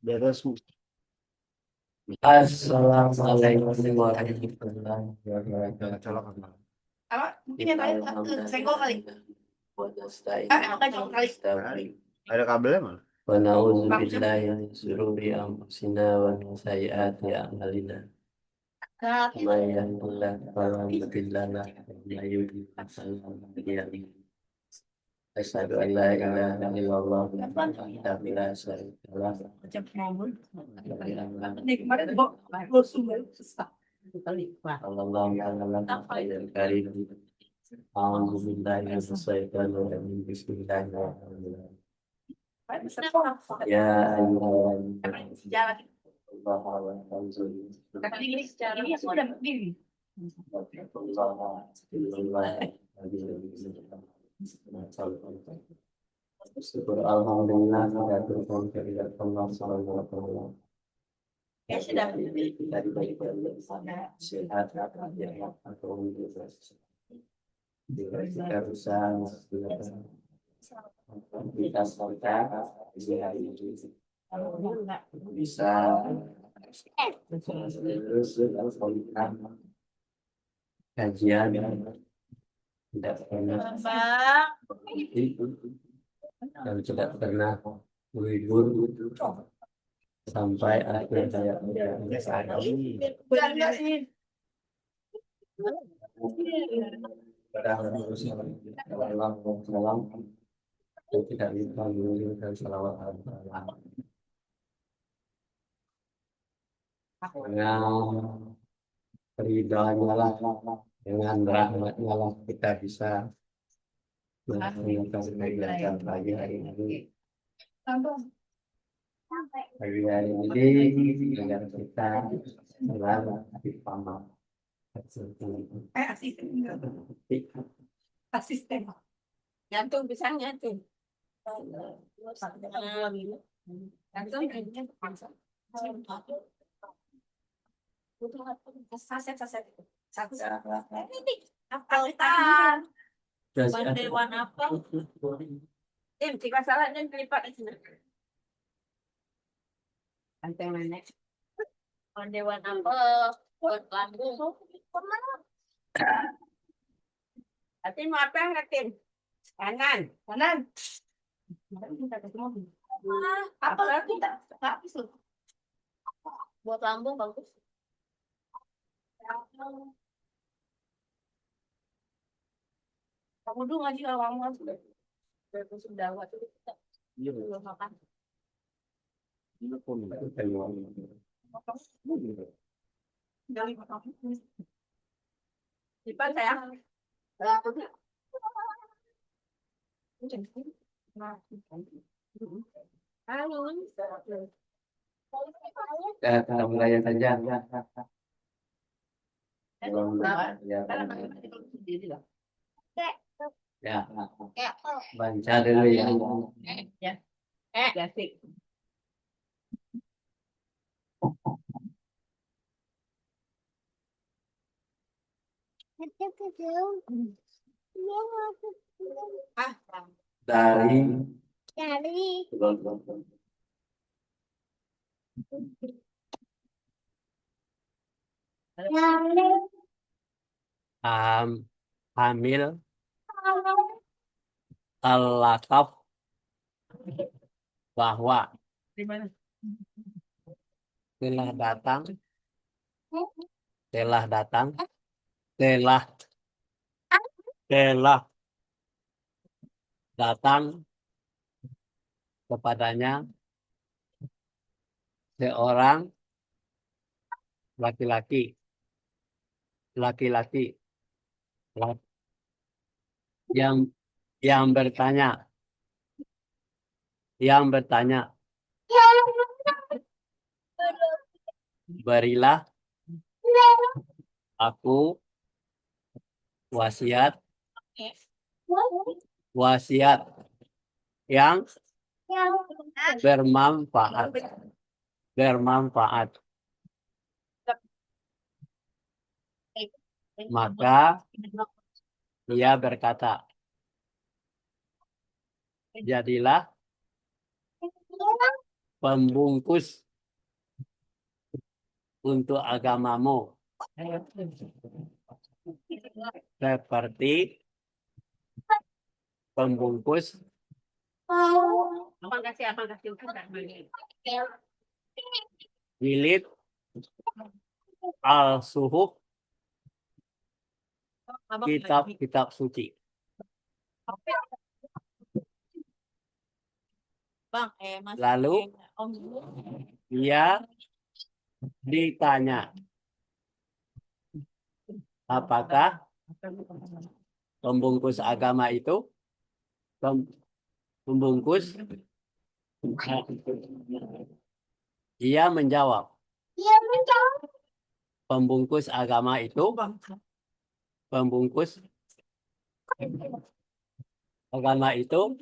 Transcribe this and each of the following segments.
Beres. Assalamualaikum warahmatullahi Colok wabarakatuh. apa? Apa? Mungkin yang tadi senggol kali. Senggol kali. Ada kabelnya malah. Wa na'udzu billahi min syururi anfusina wa min sayyiati a'malina. May yahdihillahu fala mudilla lahu wa may yudlil fala hadiya lahu. Asyhadu an la ilaha illallah wahdahu la syarika lahu. Nih kemarin gua sumber susah. Sallallahu alaihi wa sallam. A'udzu billahi minasyaitonir rajim. Bismillahirrahmanirrahim. Ya ayyuhalladzina Jalan. amanu Kata ini yang sudah berdiri. syukur alhamdulillah mengaturkan kehadirat Allah Subhanahu wa taala. Ya sudah. Kita diberi sehat ya atau kita usaha kita serta bisa kajian tidak pernah dan tidak pernah libur sampai akhir hayat Benar sih. salam tidak lupa mengirimkan salawat dengan ridhonya lah, dengan rahmatnya lah kita bisa melakukan kegiatan pagi hari ini. Pagi hari ini dengan kita selalu dipamah. Asisten. Asisten. Gantung pisangnya tuh. Gantung saset. Satu. Ini apa tan? Bandewan apa? Jika salah dan kelipat di sini. Anteng nenek. Bandewan apa? Buat lambung. Hati mau apa yang ngatin? Kanan. Apa lagi tak habis loh. Buat lambung bagus. Kamu dulu ngaji kalau kamu sudah. Sudah waktu itu belum makan. Dari kamu. Lipat saya. Halo. Kita mulai saja. Ya, baca dulu ya. Gasik. Dari hamil al-laqab bahwa Di mana? telah datang telah datang telah telah datang kepadanya seorang laki-laki yang bertanya berilah aku wasiat yang bermanfaat. Maka ia berkata, jadilah pembungkus untuk agamamu seperti pembungkus Abang kasih ukuran. jilid al-suhuf Abang kitab-kitab suci. Bang, Mas. Lalu Om. dia ditanya, apakah pembungkus agama itu pembungkus? Dia menjawab, pembungkus agama itu pembungkus agama itu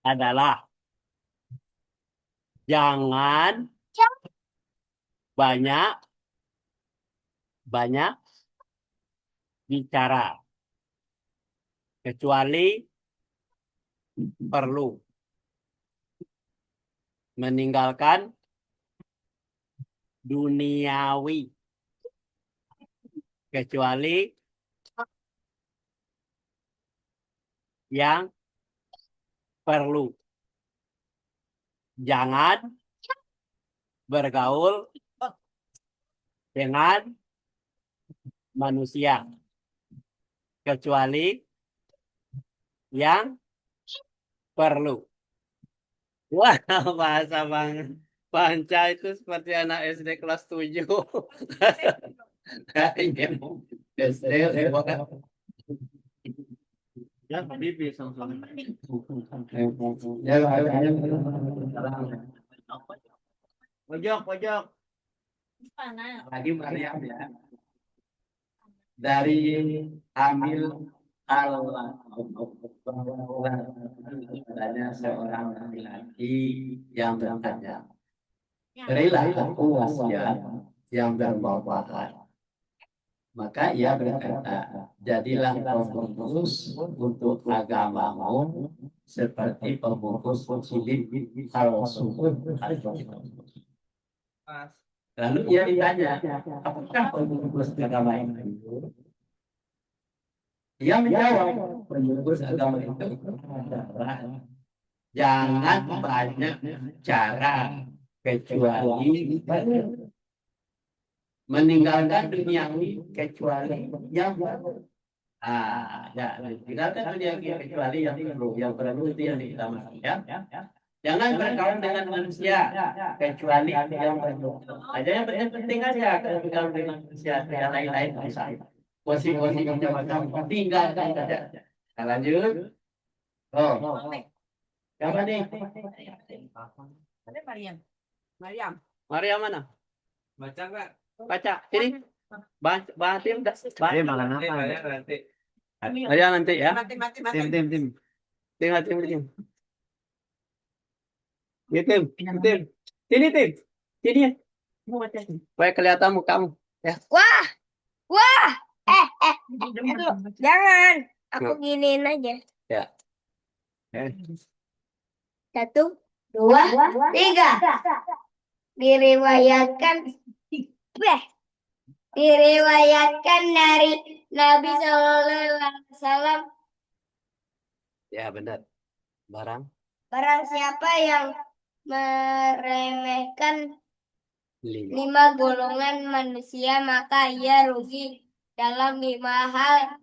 adalah jangan banyak bicara kecuali perlu, meninggalkan duniawi kecuali yang perlu. Jangan bergaul dengan manusia kecuali yang perlu. Wah, bahasa Bang Panca itu seperti anak SD kelas 7. SD ya, bibi sama-sama. Pojok. Mana? Lagi Maryam ya. Dari ambil adanya seorang laki-laki yang bertanya, berilah aku wasiat yang bermanfaat. Maka ia berkata, jadilah pembungkus untuk agamamu seperti pembungkus jilid al-suhuf. Lalu ia ditanya, apakah pembungkus agama itu? Ia menjawab, pembungkus agama itu adalah jangan banyak cara kecuali meninggalkan duniawi kecuali yang perlu. Meninggalkan duniawi kecuali yang perlu. Yang perlu itu yang kita maksud ya. Jangan berkawan dengan manusia kecuali yang perlu. Aja yang penting aja kalau berkawan dengan manusia, yang lain-lain bisa. Posisi macam tinggalkan saja. Kita lanjut. Oh, siapa nih? Ada Mariam. Mariam. Maria mana? Baca nggak? Baca. Sini. Bahatim. Makan apa? Nanti. Maria nanti ya. Mati. Tim. Tim. Ini tim. Sini tim. Sini ya. Supaya kelihatan mukamu. Ya. Wah. Jangan. Aku giniin aja. Ya. 1, 2, 3. Diriwayatkan dari Nabi SAW, Ya benar. barang siapa yang meremehkan 5. 5 golongan manusia maka ia rugi dalam 5 hal.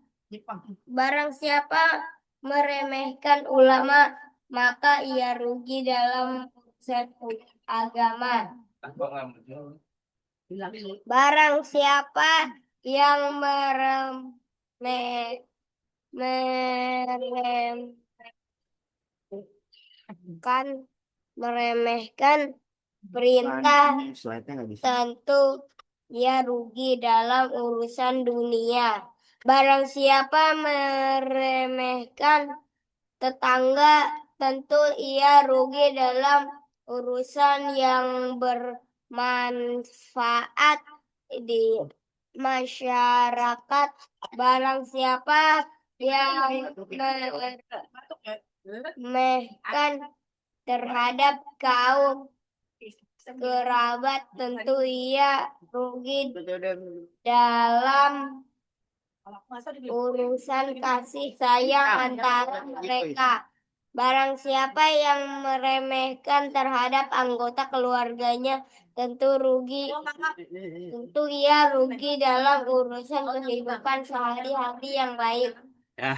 Barang siapa meremehkan ulama maka ia rugi dalam urusan agama. Barang siapa yang meremehkan perintah, Slide-nya nggak bisa. tentu ia rugi dalam urusan dunia. Barang siapa meremehkan tetangga, tentu ia rugi dalam urusan yang bermanfaat di masyarakat. Barang siapa yang meremehkan terhadap kaum kerabat, tentu ia rugi dalam urusan kasih sayang antara mereka. Barang siapa yang meremehkan terhadap anggota keluarganya, tentu ia rugi dalam urusan kehidupan sehari-hari yang baik. Ya,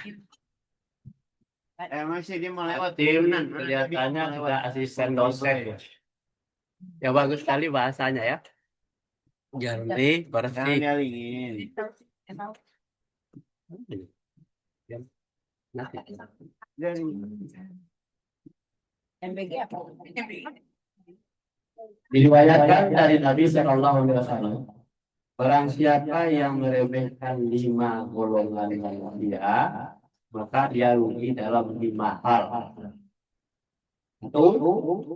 Masih dia mau lewat tim turunan. kelihatannya sudah asisten dosen. Ya bagus sekali bahasanya ya. Jernih, Jangan bersih. dialingin. Nanti. Dari MBG apa? Diriwayatkan dari Nabi Shallallahu Alaihi Wasallam, barang siapa yang meremehkan 5 golongan manusia, maka dia rugi dalam 5 hal. Itu,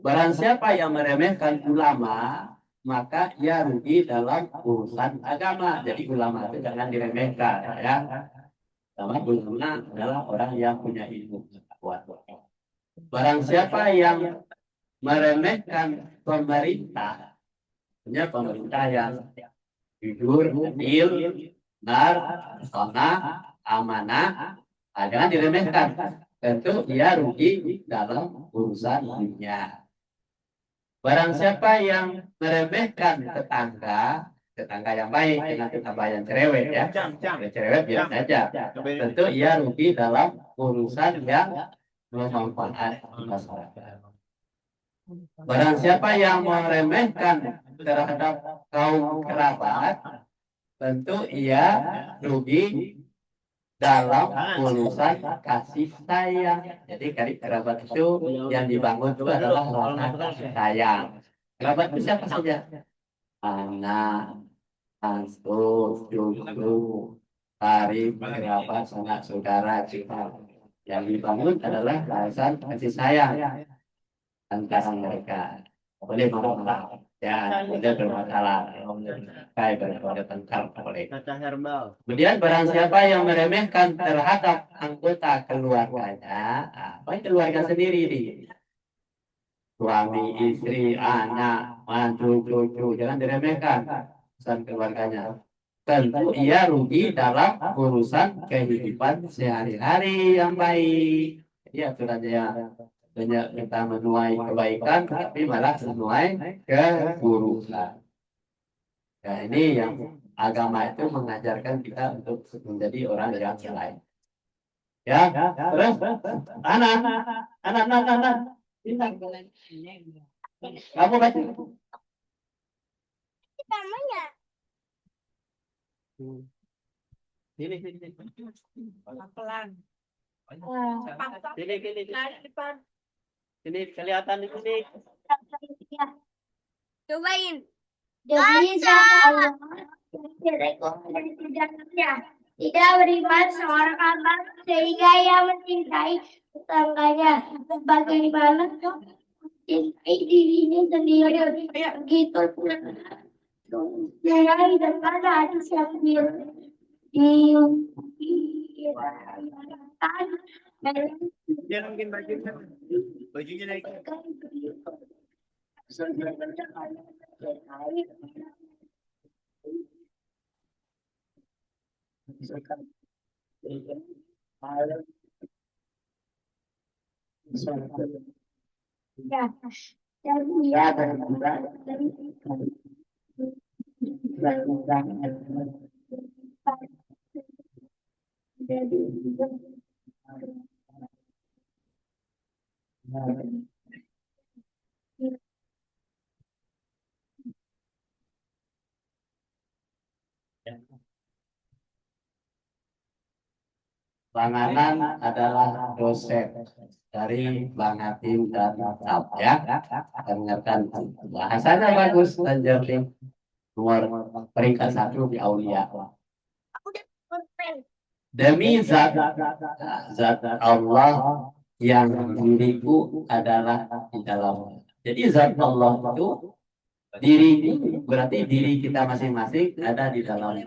barang siapa yang meremehkan ulama, maka dia rugi dalam urusan agama. Jadi ulama itu jangan diremehkan, ya. Sama ulama adalah orang yang punya ilmu kuat. Barang siapa yang meremehkan pemerintah, punya pemerintah yang jujur, adil, benar, sonah, amanah, jangan diremehkan. Tentu dia rugi dalam urusan dunia. Barang siapa yang meremehkan tetangga yang baik dengan tetangga yang cerewet, ya, cerewet biar saja. Tentu ia rugi dalam urusan yang bermanfaat masyarakat. Barang siapa yang meremehkan terhadap kaum kerabat, tentu ia rugi dalam urusan kasih sayang. Jadi kerabat itu yang dibangun itu adalah rasa kasih sayang. Kerabat itu siapa saja? Anak, mantu, cucu, karib, kerabat, sanak saudara, kita. Yang dibangun adalah rasa kasih sayang antara mereka. Boleh marah-marah, ya, boleh bermasalah, kayak berpada tentang boleh. kata herbal. Kemudian barang siapa yang meremehkan terhadap anggota keluarganya, apa keluarga sendiri ini? Suami, istri, anak, mantu, cucu, jangan diremehkan urusan keluarganya. Tentu ia rugi dalam urusan kehidupan sehari-hari yang baik. Jadi aturannya banyak kita menuai kebaikan, tapi malah menuai keburukan. Ya, ini yang agama itu mengajarkan kita untuk menjadi orang yang baik. Ya, terus anak. Kamu baca. Namanya Sini. Pelan. Sini. Depan. Sini kelihatan di sini. cobain. Bisa Allah tidak beriman seorang hamba sehingga ia mencintai tetangganya bagaimana mencintai dirinya sendiri. Begitu pula mencintai depan hadis yang Dia mungkin bajunya naik. Ya, dan dia berkembang dari Langanan adalah dosen dari Bangatim dan Tab, ya. Dengarkan bahasanya bagus dan jernih. Nomor peringkat 1 di Aulia. Demi zat Allah yang diriku adalah di dalam. Jadi zat Allah itu diri, berarti diri kita masing-masing ada di dalam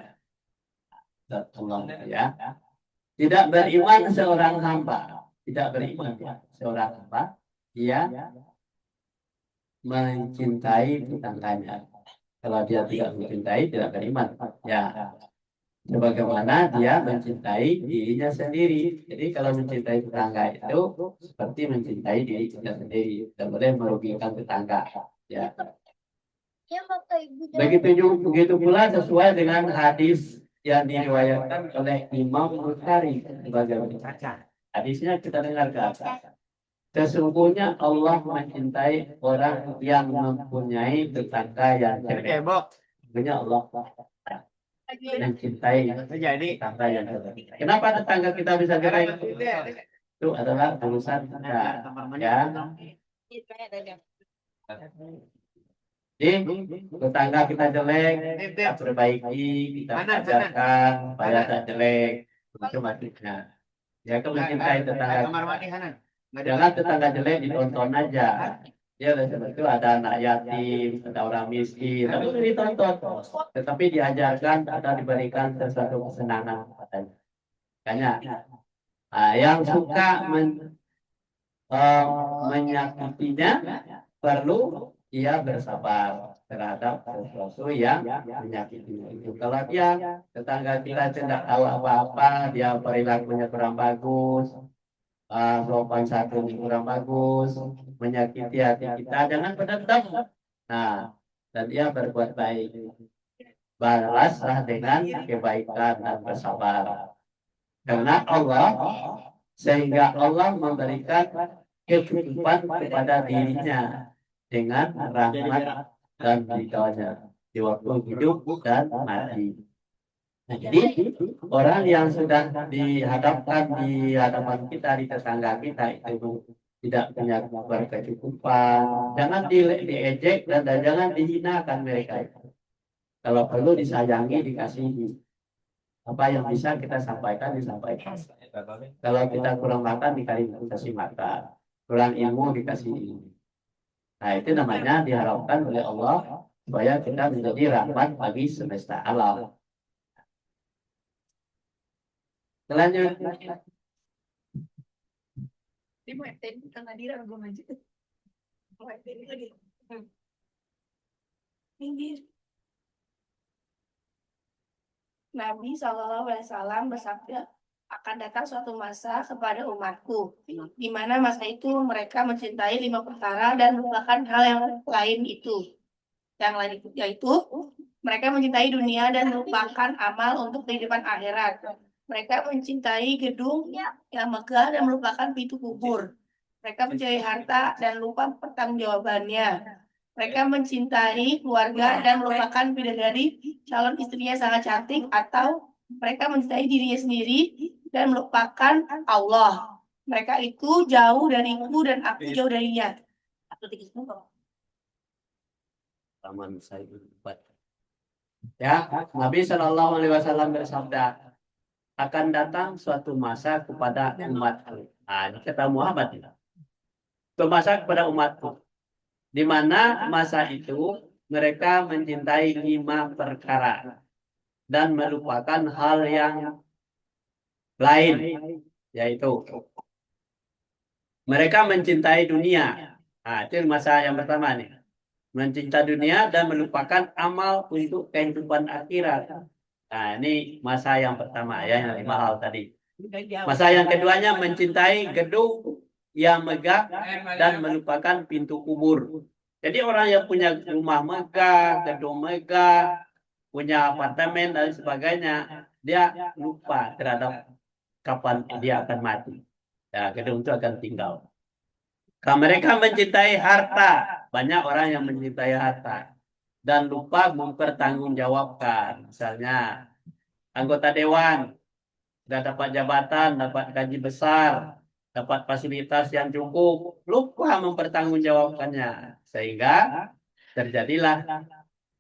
zat Allah, ya. Tidak beriman seorang hamba, tidak beriman ya, seorang hamba, dia mencintai tetangganya. Kalau dia tidak mencintai, tidak beriman. Ya, sebagaimana dia mencintai dirinya sendiri. Jadi kalau mencintai tetangga itu seperti mencintai diri kita sendiri. Tidak boleh merugikan tetangga. Ya. Begitu pula sesuai dengan hadis yang diriwayatkan oleh Imam Bukhari sebagai berikut. Hadisnya kita dengar ke atas. Sesungguhnya Allah mencintai orang yang mempunyai tetangga yang jelek. Sesungguhnya Allah mencintai Jadi tetangga yang jelek. Kenapa tetangga kita bisa jelek? Itu adalah urusan kita. Ya. Jadi tetangga kita jelek, kita perbaiki, kita ajarkan supaya tak jelek. Itu maksudnya. Ya, itu mencintai tetangga kamar kita. mandi Hanan. Jangan tetangga jelek ditonton aja. Ya, oleh sebab itu ada anak yatim, ada orang miskin, tapi ditonton. Tetapi diajarkan atau diberikan sesuatu kesenangan kepadanya. Makanya, yang suka menyakitinya perlu ia bersabar terhadap sesuatu yang menyakitinya itu. Kalau dia tetangga kita tidak tahu apa-apa, dia perilakunya kurang bagus, sopan santunnya kurang bagus, menyakiti hati kita, jangan berdendam. Nah, dan dia berbuat baik, balaslah dengan kebaikan dan bersabar. Karena Allah, sehingga Allah memberikan kecukupan kepada dirinya dengan rahmat dan ridhonya di waktu hidup dan mati. Nah, jadi orang yang sudah dihadapkan di hadapan kita, di tetangga kita itu tidak punya berkecukupan, jangan diejek dan jangan dihinakan mereka itu. Kalau perlu disayangi, dikasihi. Apa yang bisa kita sampaikan, disampaikan. Kalau kita kurang makan, dikasih makan. Kurang ilmu, dikasih ilmu. Nah, itu namanya diharapkan oleh Allah supaya kita menjadi rahmat bagi semesta alam. Selanjutnya, Nabi SAW bersabda, akan datang suatu masa kepada umatku, di mana masa itu mereka mencintai 5 perkara dan melupakan hal yang lain itu. Yang lain itu yaitu mereka mencintai dunia dan melupakan amal untuk kehidupan akhirat. Mereka mencintai gedung yang megah dan melupakan pintu kubur. Mereka mencari harta dan lupa pertanggungjawabannya. Mereka mencintai keluarga dan melupakan bidadari calon istrinya sangat cantik, atau mereka mencintai dirinya sendiri dan melupakan Allah. Mereka itu jauh dariku dan aku jauh darinya. Taman saya ya, Nabi Shallallahu Alaihi Wasallam bersabda, akan datang suatu masa kepada umatku. Ini kata Muhammad. Suatu masa kepada umatku, di mana masa itu mereka mencintai 5 perkara dan melupakan hal yang lain, yaitu mereka mencintai dunia. Itu masa yang pertama nih. Mencintai dunia dan melupakan amal untuk kehidupan akhirat. Nah, ini masa yang pertama ya, yang 5 hal tadi. Masa yang keduanya mencintai gedung yang megah dan melupakan pintu kubur. Jadi orang yang punya rumah megah, gedung megah, punya apartemen dan sebagainya, dia lupa terhadap kapan dia akan mati. Ya, gedung itu akan tinggal. Kalau mereka mencintai harta, banyak orang yang mencintai harta dan lupa mempertanggungjawabkan. Misalnya anggota dewan sudah dapat jabatan, dapat gaji besar, dapat fasilitas yang cukup, lupa mempertanggungjawabkannya, sehingga terjadilah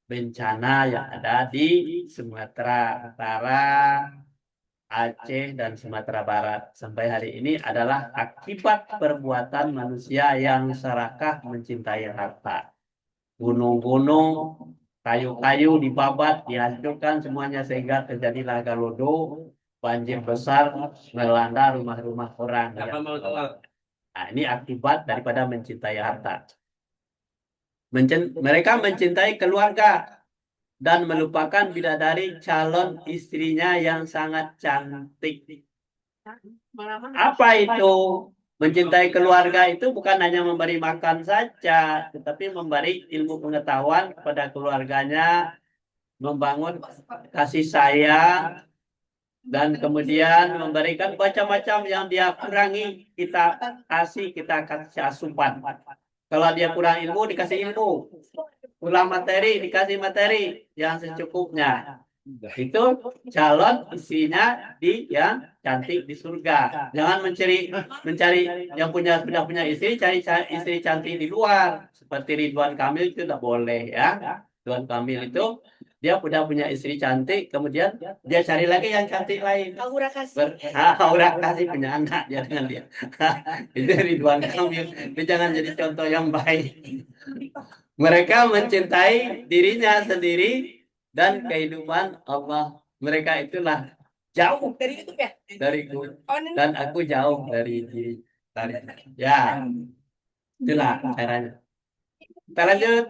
bencana yang ada di Sumatera Utara, Aceh, dan Sumatera Barat sampai hari ini adalah akibat perbuatan manusia yang serakah mencintai harta. Gunung-gunung, kayu-kayu dibabat, dihancurkan semuanya sehingga terjadilah Galodo, banjir besar melanda rumah-rumah orang. Ya. Nah, ini akibat daripada mencintai harta. Mereka mencintai keluarga dan melupakan bidadari calon istrinya yang sangat cantik. Apa itu? Mencintai keluarga itu bukan hanya memberi makan saja, tetapi memberi ilmu pengetahuan kepada keluarganya, membangun kasih sayang, dan kemudian memberikan macam-macam yang dia kurangi, kita kasih asupan. Kalau dia kurang ilmu, dikasih ilmu. Kurang materi, dikasih materi yang secukupnya. Itu calon istrinya yang cantik di surga. Jangan mencari yang sudah punya istri, cari istri cantik di luar. Seperti Ridwan Kamil itu tidak boleh ya. Ridwan Kamil itu dia sudah punya istri cantik, kemudian dia cari lagi yang cantik lain. Aura kasih. Aura kasih punya anak dia dengan dia. Itu Ridwan Kamil. Itu jangan jadi contoh yang baik. Mereka mencintai dirinya sendiri dan kehidupan Allah. Mereka itulah jauh Dari YouTube ya? dariku Oh, ini dan aku jauh dari diri. Ya, itulah caranya. Kita lanjut.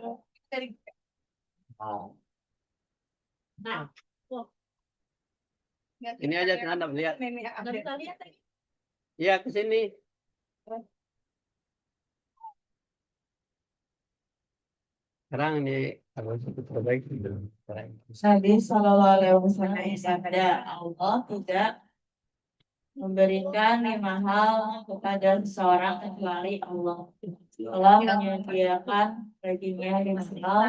dari Nah, Ini aja Anda melihat. nenek update. Iya, ke sini. Sekarang ini aku terbaik. Nabi Shallallahu Alaihi Wasallam bersabda, Allah tidak memberikan 5 hal kepada seseorang kecuali Allah. Allah menyediakan baginya 5 hal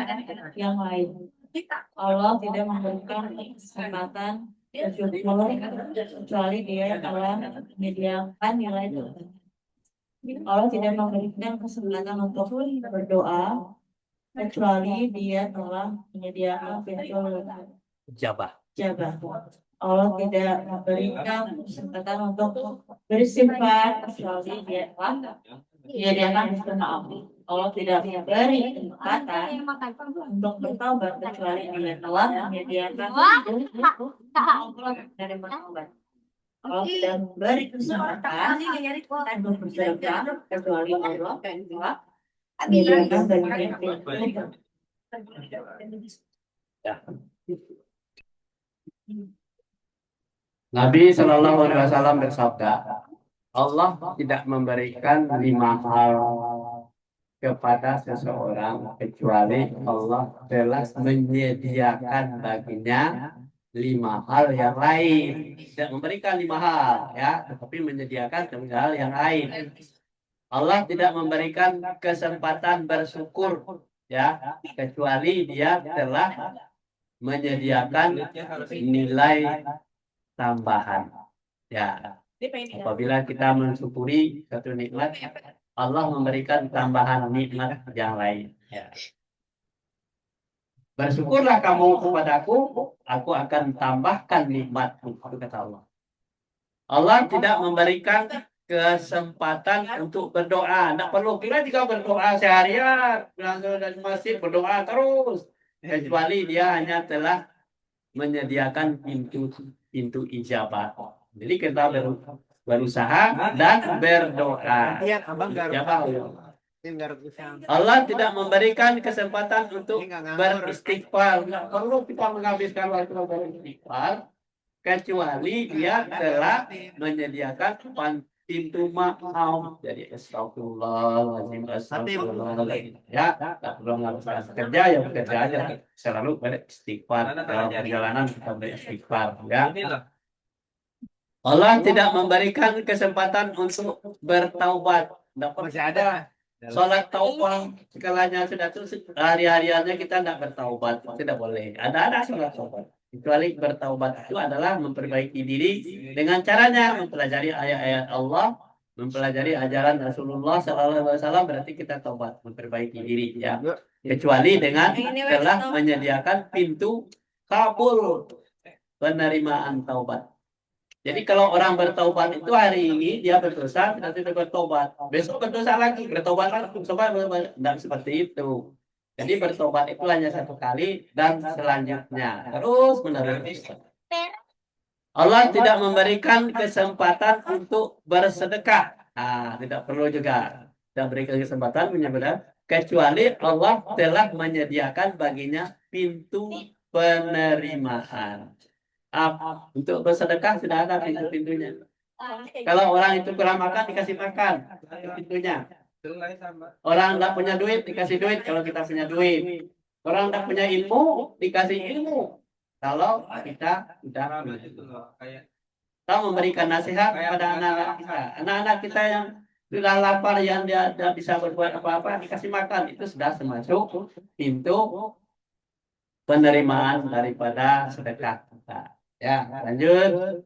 yang lain. Allah tidak memberikan kesempatan bersyukur kecuali Dia telah menyediakan nilai tertentu. Allah tidak memberikan kesempatan untuk berdoa kecuali Dia telah menyediakan pintu Jabah. jabah. Allah tidak memberikan kesempatan untuk bersifat kecuali Dia telah menyediakan pintu maaf. Allah tidak memberi kesempatan untuk bertobat kecuali Dia telah menyediakan pintu dari bertobat. Allah tidak memberi kesempatan untuk bersedekah kecuali Allah telah menyediakan bagian pintu. Nabi Shallallahu Alaihi Wasallam bersabda, Allah tidak memberikan 5 hal kepada seseorang kecuali Allah telah menyediakan baginya 5 hal yang lain. Tidak memberikan 5 hal, ya, tetapi menyediakan 5 hal yang lain. Allah tidak memberikan kesempatan bersyukur, ya, kecuali Dia telah menyediakan nilai tambahan. Ya, apabila kita mensyukuri satu nikmat, Allah memberikan tambahan nikmat yang lain. Ya. Bersyukurlah kamu kepadaku, aku akan tambahkan nikmatku, kata Allah. Allah tidak memberikan kesempatan untuk berdoa. Tidak perlu kita juga berdoa seharian, langsung dari masjid berdoa terus. Kecuali Dia hanya telah menyediakan pintu ijabah. Jadi kita berusaha dan berdoa. Iya, abang garuk. Ya, Pak. Ini garuk pisang. Allah tidak memberikan kesempatan untuk beristighfar. Tidak perlu kita menghabiskan waktu beristighfar, kecuali Dia telah menyediakan pintu maaf. Jadi astagfirullahaladzim, astagfirullahaladzim. Ya, tak perlu menghabiskan kerja, ya bekerja aja. Selalu beristighfar. Dalam perjalanan kita beristighfar. Ya. Allah tidak memberikan kesempatan untuk bertaubat. Masih ada. Sholat taubat sekalanya sudah tuh hari-hariannya kita tidak bertaubat, tidak boleh. Ada sholat taubat. Kecuali bertaubat itu adalah memperbaiki diri dengan caranya mempelajari ayat-ayat Allah, mempelajari ajaran Rasulullah SAW, berarti kita taubat, memperbaiki diri, ya. Kecuali dengan telah menyediakan pintu kabul penerimaan taubat. Jadi kalau orang bertaubat itu hari ini dia berdosa, nanti bertobat, besok berdosa lagi, bertobat lagi, tidak seperti itu. Jadi bertobat itu hanya 1 kali dan selanjutnya terus menerus. Allah tidak memberikan kesempatan untuk bersedekah. Tidak perlu juga. Tidak berikan kesempatan menyebutkan kecuali Allah telah menyediakan baginya pintu penerimaan. Untuk bersedekah sudah ada pintu-pintunya. Kalau orang itu kurang makan dikasih makan, itu pintunya. Orang tidak punya duit dikasih duit kalau kita punya duit. Orang tidak punya ilmu dikasih ilmu. Kalau kita sudah kita memberikan nasihat kepada anak-anak kita. Anak-anak kita yang sudah lapar, yang dia tidak bisa berbuat apa-apa, dikasih makan. Itu sudah termasuk pintu penerimaan daripada sedekah kita. Ya, lanjut.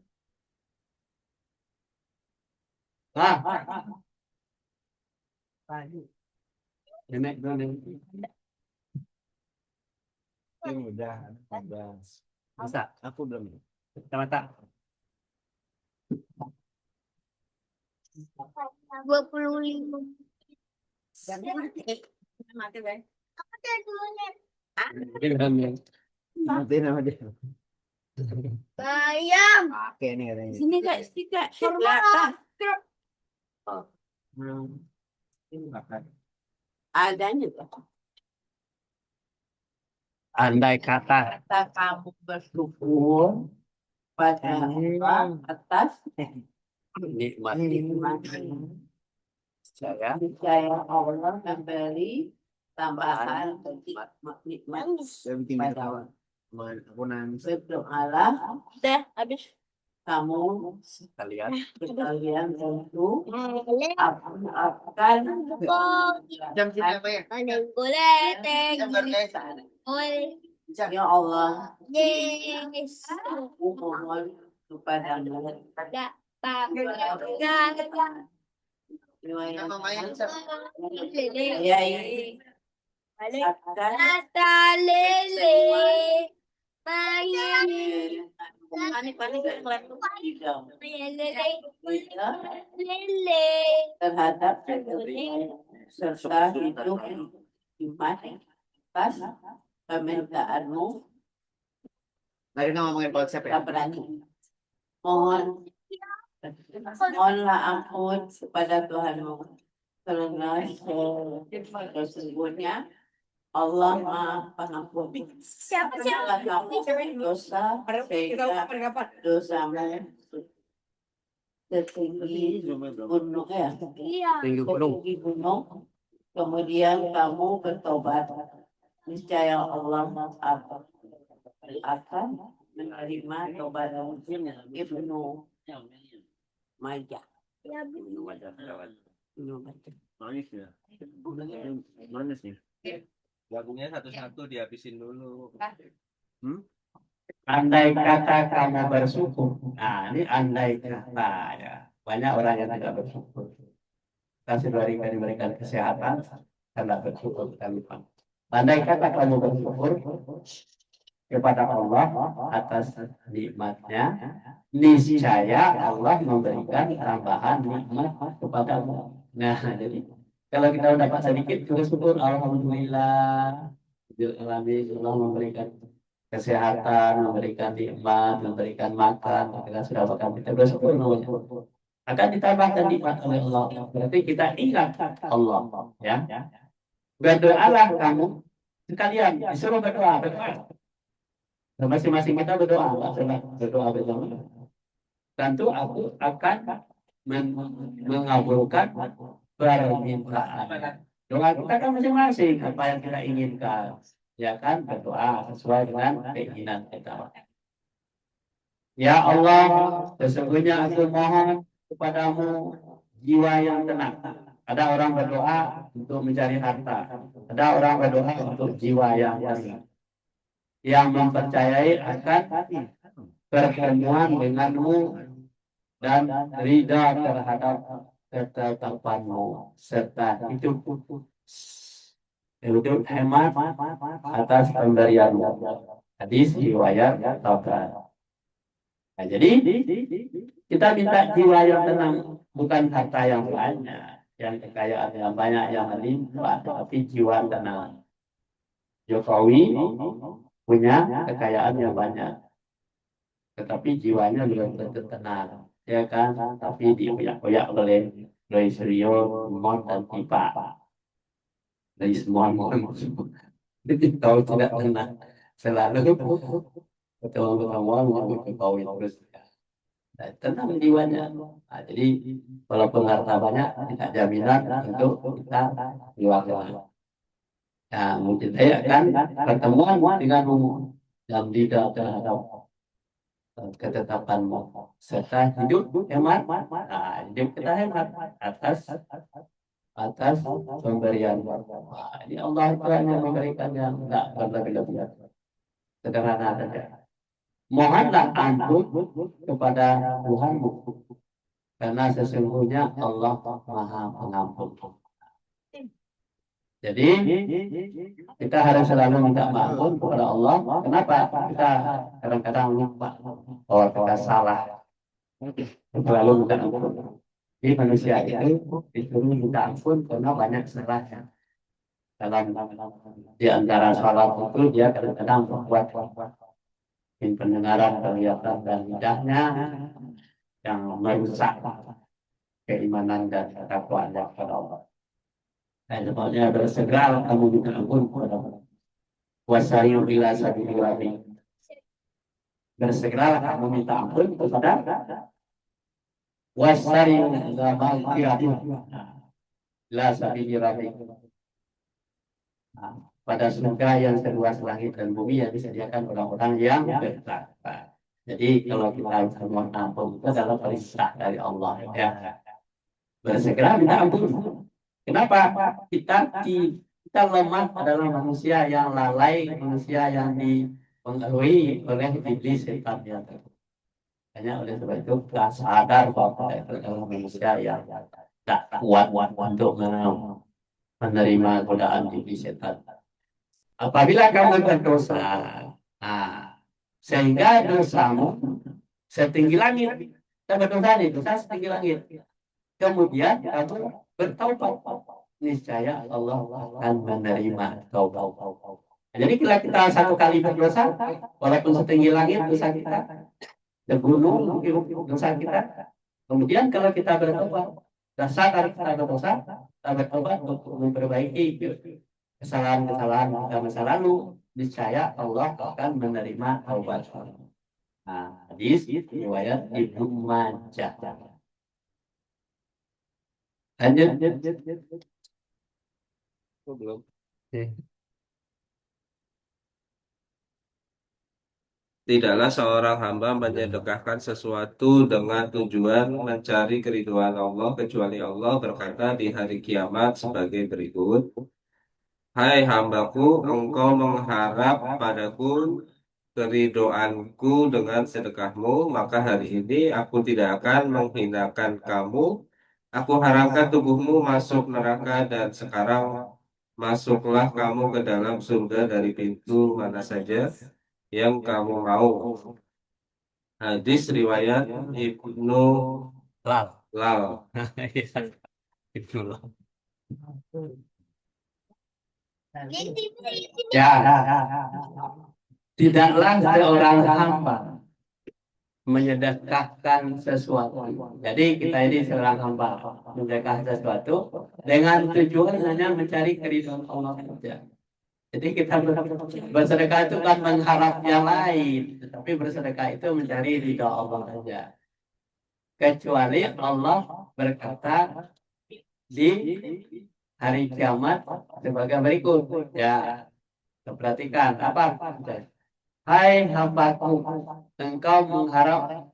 Nenek dulu. Ini udah. Bisa. Aku belum. Mata. 25. Mati deh. Nanti nama dia. Bayam. Oke nih katanya. Sini kak, sini kak. Adanya tuh. Andai kata Kata kamu bersyukur pada Allah atas nikmat nikmat saya, Allah memberi tambahan nikmat Saya bikin pada aku nangis. berdoalah Udah habis. kamu sekalian sekalian tentu Boleh. akan Jam sini apa ya? Boleh. Jam berkait. Boleh. ya Allah Yes. aku mohon kepadamu Ada. Nama Maya siapa? ayai akan Lele. Lele. Lele. terhadap serta hidup iman atas permintaanmu Lagi nggak ngomongin konsep ya? tak berani mohonlah ampun kepada Tuhanmu karena sesungguhnya Allah Maha Pengampun Siapa segala kamu dosa sehingga dosamu setinggi gunung Iya. tinggi gunung. setinggi gunung kemudian kamu bertobat niscaya Allah akan menerima tobatmu. Ibnu Majah. Ibnu Majah. Manis ya. Manis nih. Gabungnya satu-satu dihabisin dulu. Andai kata kamu bersyukur. Nah, ini andai kata ya. Banyak orang yang tidak bersyukur. Kasih diberikan kesehatan karena bersyukur kita lupa. Andai kata kamu bersyukur kepada Allah atas nikmatnya, niscaya Allah memberikan tambahan nikmat kepadamu. Nah, jadi kalau kita dapat sedikit, kita syukur alhamdulillah. Allah memberikan kesehatan, memberikan nikmat, memberikan makan, kita sudah makan, kita bersyukur namanya. Akan ditambahkan nikmat oleh Allah. Berarti kita ingat Allah, ya. Berdoalah kamu sekalian, disuruh berdoa. Masing-masing kita berdoa bersama. Tentu aku akan mengabulkan permintaan. Doa kita kan masing-masing apa yang kita inginkan, ya kan, berdoa sesuai dengan keinginan kita. Ya Allah, sesungguhnya aku mohon kepadamu jiwa yang tenang. Ada orang berdoa untuk mencari harta, ada orang berdoa untuk jiwa yang tenang, yang mempercayai akan pertemuan denganmu dan ridha terhadap ketetapanmu serta hidup hemat atas pemberianmu. Hadis riwayat Tabrani. Nah, jadi kita minta jiwa yang tenang, bukan harta yang banyak, yang kekayaan yang banyak, yang melimpah, tapi jiwa tenang. Jokowi punya kekayaan yang banyak, tetapi jiwanya belum tentu tenang, ya kan? Tapi dioyak-oyak oleh dari Suryo, Mod dan Pipa, dari semua Mod. Jadi kalau tidak tenang, selalu ketemu-ketemuan menyebut kau terus. Nah, tenang jiwanya. Nah, jadi walaupun harta banyak, tidak jaminan untuk kita jiwa tenang. Nah, mungkin saya kan pertemuan denganmu yang tidak terhadap ketetapanmu serta hidup hemat. Nah, hidup kita hemat atas pemberian. Nah, ini Allah itu hanya memberikan yang tidak berlebih-lebihan, sederhana saja. Mohonlah ampun kepada Tuhanmu, karena sesungguhnya Allah Maha Pengampun. Jadi kita harus selalu minta ampun kepada Allah. Kenapa? Kita kadang-kadang lupa bahwa kita salah. Selalu minta ampun. Jadi manusia itu disuruh minta ampun karena banyak salahnya. Dalam di antara salah itu dia kadang-kadang membuat pendengaran, penglihatan dan lidahnya yang merusak keimanan dan ketakwaan kepada Allah. Dan sebabnya bersegera kamu minta ampun kepada Allah. Wasari'u ila sabilil rabbi. Bersegera kamu minta ampun kepada wasari'u ila maghfiratin ila sabilil rabbi. Pada surga yang seluas langit dan bumi yang disediakan orang-orang yang bertakwa. Jadi kalau kita mohon ampun itu adalah perintah dari Allah, ya. Bersegera minta ampun. Kenapa? Kita lemah adalah manusia yang lalai, manusia yang dipengaruhi oleh iblis setan yang hanya oleh sebab itu kita sadar bahwa kita adalah manusia yang tak kuat untuk menerima godaan iblis setan. Apabila kamu berdosa, sehingga dosamu setinggi langit, kita berdosa nih, dosa setinggi langit. Kemudian kamu bertaubat, niscaya Allah akan menerima taubat. Jadi bila kita satu kali berdosa, walaupun setinggi langit dosa kita, segunung dosa kita, kemudian kalau kita bertobat, sadar kita berdosa, kita bertobat untuk memperbaiki kesalahan-kesalahan kita masa lalu, niscaya Allah akan menerima taubat. Nah, hadis riwayat Ibnu Majah. Lanjut. Belum. Tidaklah seorang hamba menyedekahkan sesuatu dengan tujuan mencari keridhaan Allah kecuali Allah berkata di hari kiamat sebagai berikut. Hai hambaku, engkau mengharap padaku keridhoanku dengan sedekahmu, maka hari ini aku tidak akan menghinakan kamu. Aku haramkan tubuhmu masuk neraka dan sekarang masuklah kamu ke dalam surga dari pintu mana saja yang kamu mau. Hadis riwayat Ibnu Lal. Ibnu Lal. Ya. Tidaklah seorang hamba menyedekahkan sesuatu. Jadi kita ini seorang hamba menyedekahkan sesuatu dengan tujuan hanya mencari keridhaan Allah saja. Jadi kita bersedekah itu kan mengharap yang lain, tetapi bersedekah itu mencari ridha Allah saja. Kecuali Allah berkata di hari kiamat sebagai berikut, ya. Perhatikan apa? Hai hambaku, engkau mengharap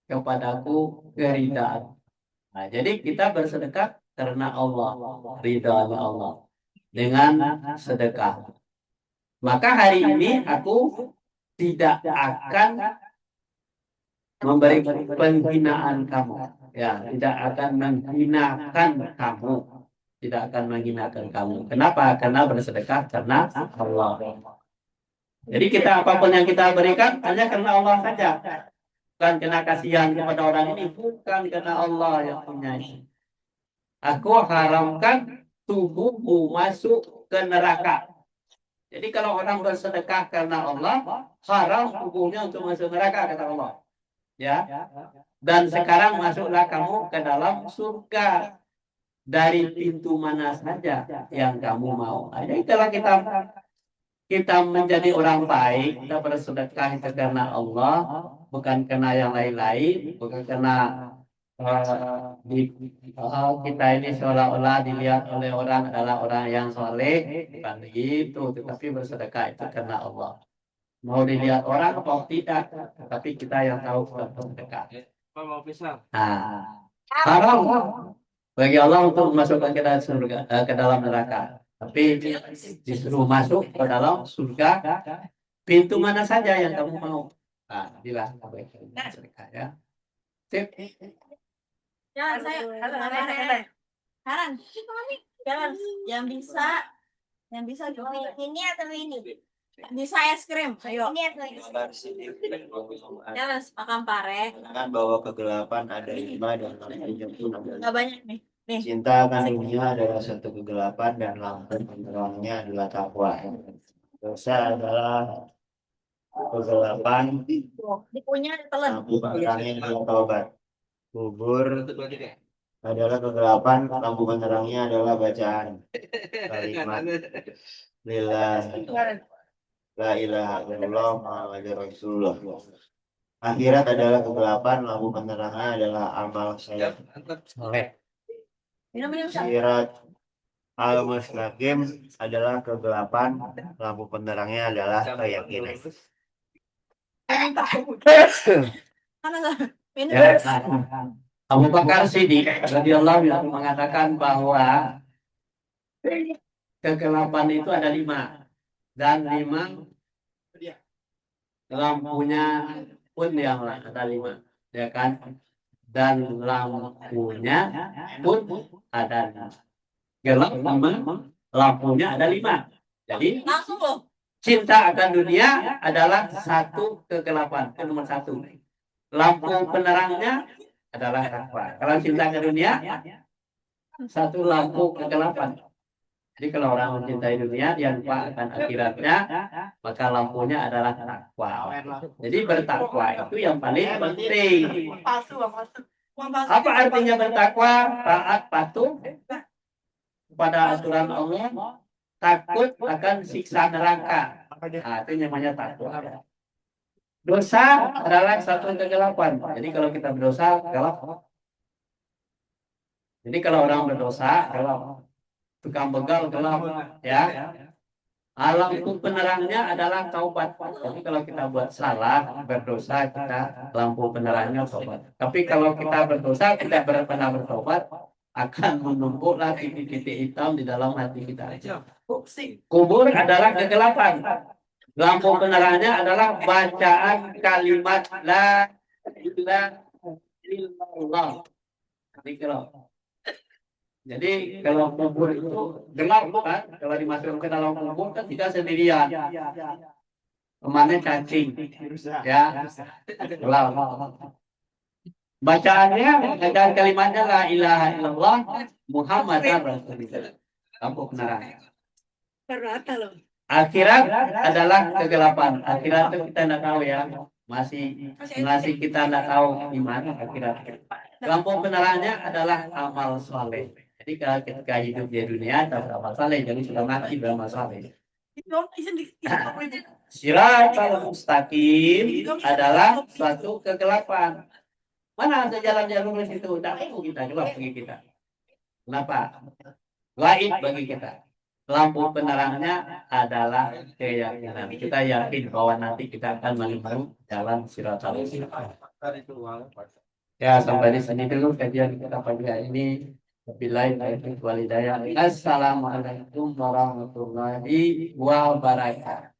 kepadaku keridhaan. Nah, jadi kita bersedekah karena Allah, ridhaanya Allah dengan sedekah. Maka hari ini aku tidak akan memberi penghinaan kamu, ya, tidak akan menghinakan kamu. Tidak akan menghinakan kamu. Kenapa? Karena bersedekah karena Allah. Jadi kita apapun yang kita berikan hanya karena Allah saja. Bukan karena kasihan kepada orang ini, bukan karena Allah yang punya ini. Aku haramkan tubuhmu masuk ke neraka. Jadi kalau orang bersedekah karena Allah, haram hukumnya untuk masuk neraka kata Allah. Ya. Dan sekarang masuklah kamu ke dalam surga dari pintu mana saja yang kamu mau. Jadi kalau kita menjadi orang baik, kita bersedekah itu karena Allah, bukan karena yang lain-lain, bukan karena kita ini seolah-olah dilihat oleh orang adalah orang yang soleh, bukan begitu, tetapi bersedekah itu karena Allah. Mau dilihat orang atau tidak, tapi kita yang tahu kita bersedekah. Nah, haram bagi Allah untuk masukkan ke dalam surga, ke dalam neraka. Tapi disuruh masuk ke dalam surga pintu mana saja yang kamu mau. Nah, inilah sedekah ya. Tip. Jangan saya, Haran, jangan yang bisa juga. Ini atau ini? Bisa es krim, ayo. Ini atau ini? Jangan makan pare. Jangan bahwa kegelapan ada 5 dan lampunya pun ada 5. Nggak banyak nih. Cinta akan dunia adalah satu kegelapan dan lampu penerangnya adalah takwa. Dosa adalah kegelapan, Dipunya telan. lampu penerangnya adalah taubat. Kubur adalah kegelapan, lampu penerangnya adalah bacaan kalimat lillah, la ilaha illallah Muhammadur Rasulullah. Akhirat adalah kegelapan, lampu penerangnya adalah amal saya. Minum. Sirat al-mustaqim adalah kegelapan, lampu penerangnya adalah keyakinan. Minum. Ya, Abu Bakar Siddiq radhiyallahu anhu mengatakan bahwa kegelapan itu ada 5 dan 5 lampunya pun yang ada 5, ya kan? Dan lampunya pun ada 5. Gelap 5, lampunya ada 5. Jadi Langsung loh. cinta akan dunia adalah satu kegelapan, itu nomor 1. Lampu penerangnya adalah takwa. Kalau cinta ke dunia, satu lampu kegelapan. Jadi kalau orang mencintai dunia, dia lupa akan akhiratnya, maka lampunya adalah takwa. Jadi bertakwa itu yang paling penting. Apa artinya bertakwa? Taat patuh kepada aturan Allah, takut akan siksa neraka. Nah, itu namanya takwa. Dosa adalah satu kegelapan. Jadi kalau kita berdosa, gelap. Jadi kalau orang berdosa, gelap. Tukang begal gelap, ya. Lampu penerangnya adalah taubat. Jadi kalau kita buat salah, berdosa, kita lampu penerangnya taubat. Tapi kalau kita berdosa, tidak pernah bertobat, akan menumpuklah titik-titik hitam di dalam hati kita. Kubur adalah kegelapan. Lampu penerangnya adalah bacaan kalimat la ilaha illallah. Jadi kalau kubur itu gelap kan, kalau dimasukkan ke dalam kubur kan tidak sendirian. Kemana cacing, ya gelap. Bacaannya dan kalimatnya la ilaha illallah Muhammadar Rasulullah. Lampu penerang. Akhirat adalah kegelapan. Akhirat itu kita tidak tahu ya, masih kita tidak tahu di mana akhirat. Lampu penerangnya adalah amal soleh. Jadi kalau ketika hidup di dunia tak beramal soleh, jadi sudah mati beramal soleh. Siratal mustaqim adalah suatu kegelapan. Mana ada jalan-jalan di situ? Tak tahu kita, gelap bagi kita. Kenapa? Gaib bagi kita. Lampu penerangnya adalah keyakinan. Kita yakin bahwa nanti kita akan menempuh jalan siratal mustaqim. Ya, sampai di sini dulu kajian kita pagi hari ini. Wabillahi taufiq wal hidayah. Assalamualaikum warahmatullahi wabarakatuh.